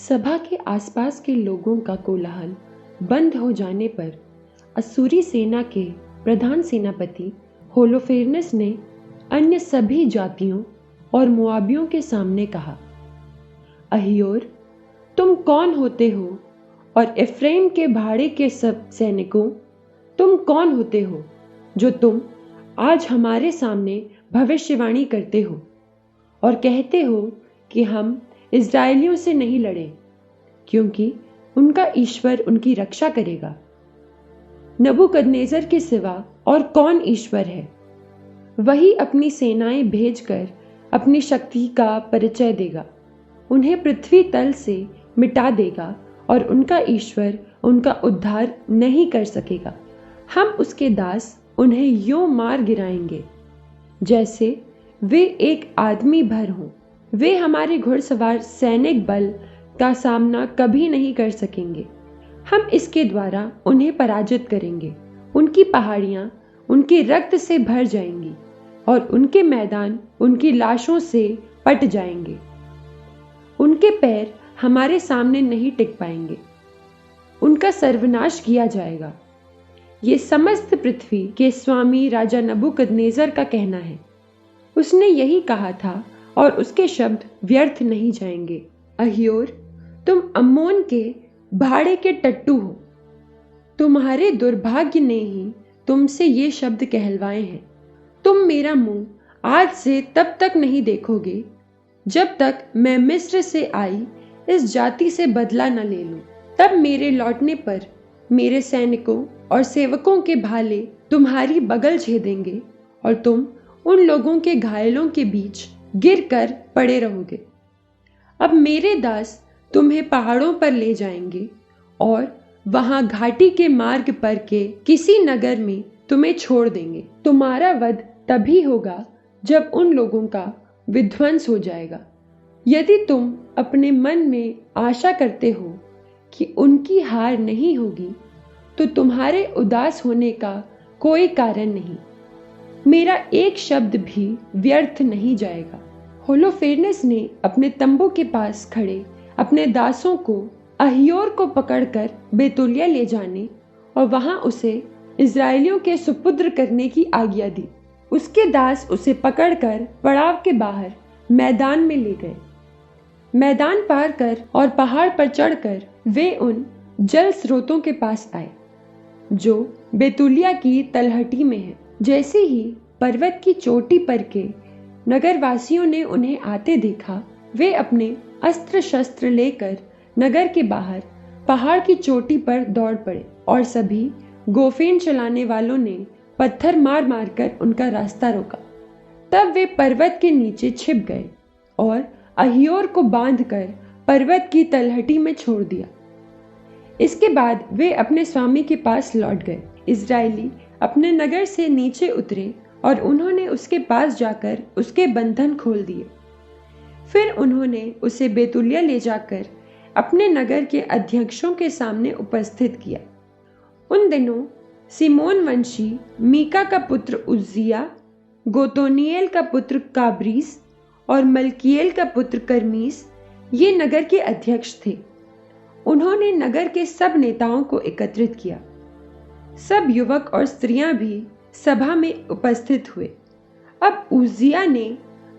सभा के आसपास के लोगों का कोलाहल बंद हो जाने पर असूरी सेना के प्रधान सेनापति होलोफेर्नेस ने अन्य सभी जातियों और मुआबियों के सामने कहा, अहियोर, तुम कौन होते हो? और एफ्रेम के भाड़े के सब सैनिकों, तुम कौन होते हो जो तुम आज हमारे सामने भविष्यवाणी करते हो और कहते हो कि हम इज़राइलियों से नहीं लड़े, क्योंकि उनका ईश्वर उनकी रक्षा करेगा। नबूकदनेज़र के सिवा और कौन ईश्वर है? वही अपनी सेनाएं भेजकर अपनी शक्ति का परिचय देगा, उन्हें पृथ्वी तल से मिटा देगा और उनका ईश्वर उनका उद्धार नहीं कर सकेगा। हम उसके दास उन्हें यूं मार गिराएंगे जैसे वे एक आदमी भर हों। वे हमारे घुड़सवार सैनिक बल का सामना कभी नहीं कर सकेंगे। हम इसके द्वारा उन्हें पराजित करेंगे। उनकी पहाड़ियां उनके रक्त से भर जाएंगी और उनके मैदान उनकी लाशों से पट जाएंगे। उनके पैर हमारे सामने नहीं टिक पाएंगे। उनका सर्वनाश किया जाएगा। ये समस्त पृथ्वी के स्वामी राजा नबूकदनेज़र का कहना है। उसने यही कहा था और उसके शब्द व्यर्थ नहीं जाएंगे। अहियोर, तुम अम्मोन के भाड़े के टट्टू हो। तुम्हारे दुर्भाग्य ने ही तुमसे ये शब्द कहलवाए हैं। तुम मेरा मुंह आज से तब तक नहीं देखोगे जब तक मैं मिस्र से आई इस जाति से बदला न ले लूं। तब मेरे लौटने पर मेरे सैनिकों और सेवकों के भाले तुम्हारी बगल छेदेंगे और तुम उन लोगों के घायलों के बीच गिरकर पड़े रहोगे। अब मेरे दास तुम्हें पहाड़ों पर ले जाएंगे और वहां घाटी के मार्ग पर के किसी नगर में तुम्हें छोड़ देंगे। तुम्हारा वध तभी होगा जब उन लोगों का विध्वंस हो जाएगा। यदि तुम अपने मन में आशा करते हो कि उनकी हार नहीं होगी, तो तुम्हारे उदास होने का कोई कारण नहीं। मेरा एक शब्द भी व्यर्थ नहीं जाएगा। होलोफेर्नेस ने अपने तंबू के पास खड़े अपने दासों को अहियोर को पकड़कर बेतुलिया ले जाने और वहां उसे इज़राइलियों के सुपुत्र करने की आज्ञा दी। उसके दास उसे पकड़कर पड़ाव के बाहर मैदान में ले गए। मैदान पार कर और पहाड़ पर चढ़कर वे उन जल स्रोतों के पास आए जो बेतुलिया की तलहटी में है। जैसे ही पर्वत की चोटी पर के नगरवासियों ने उन्हें आते देखा, वे अपने अस्त्र शस्त्र लेकर नगर के बाहर पहाड़ की चोटी पर दौड़ पड़े और सभी गोफेन चलाने वालों ने पत्थर मार मार कर उनका रास्ता रोका। तब वे पर्वत के नीचे छिप गए और अहियोर को बांधकर पर्वत की तलहटी में छोड़ दिया। इसके बाद वे अपने स्वामी के पास लौट गए। इज़राइली अपने नगर से नीचे उतरे और उन्होंने उसके पास जाकर उसके बंधन खोल दिए। फिर उन्होंने उसे बेतुलिया ले जाकर अपने नगर के अध्यक्षों के सामने उपस्थित किया। उन दिनों सिमोन वंशी मीका का पुत्र उज्जिया, गोतोनिएल का पुत्र काब्रीस और मल्किएल का पुत्र कर्मीस ये नगर के अध्यक्ष थे। उन्होंने नगर के सब नेताओं को एकत्रित किया। सब युवक और स्त्रियां भी सभा में उपस्थित हुए। अब उज्जिया ने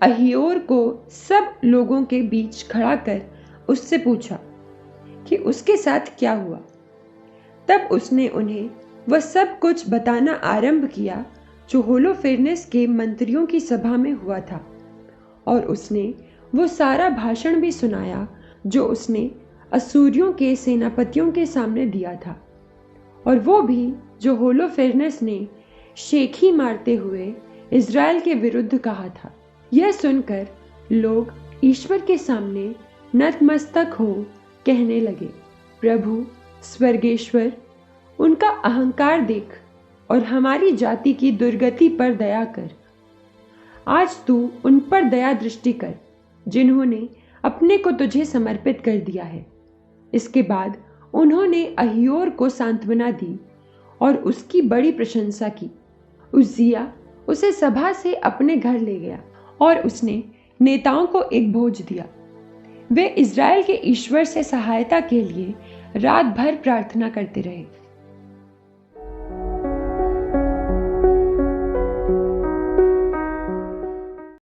अहियोर को सब लोगों के बीच खड़ा कर उससे पूछा कि उसके साथ क्या हुआ। तब उसने उन्हें वह सब कुछ बताना आरंभ किया जो होलोफेर्नेस के मंत्रियों की सभा में हुआ था, और उसने वो सारा भाषण भी सुनाया जो उसने असूरियों के सेनापतियों के सामने दिया था, और वो भी जो होलोफेर्नेस ने शेखी मारते हुए इज़राइल के विरुद्ध कहा था। यह सुनकर लोग ईश्वर के सामने नतमस्तक हो कहने लगे, प्रभु स्वर्गेश्वर, उनका अहंकार देख और हमारी जाति की दुर्गति पर दया कर। आज तू उन पर दया दृष्टि कर जिन्होंने अपने को तुझे समर्पित कर दिया है। इसके बाद उन्होंने अहियोर को सांत्वना दी और उसकी बड़ी प्रशंसा की। उज्जिया उसे सभा से अपने घर ले गया और उसने नेताओं को एक भोज दिया। वे इज़राइल के ईश्वर से सहायता के लिए रात भर प्रार्थना करते रहे।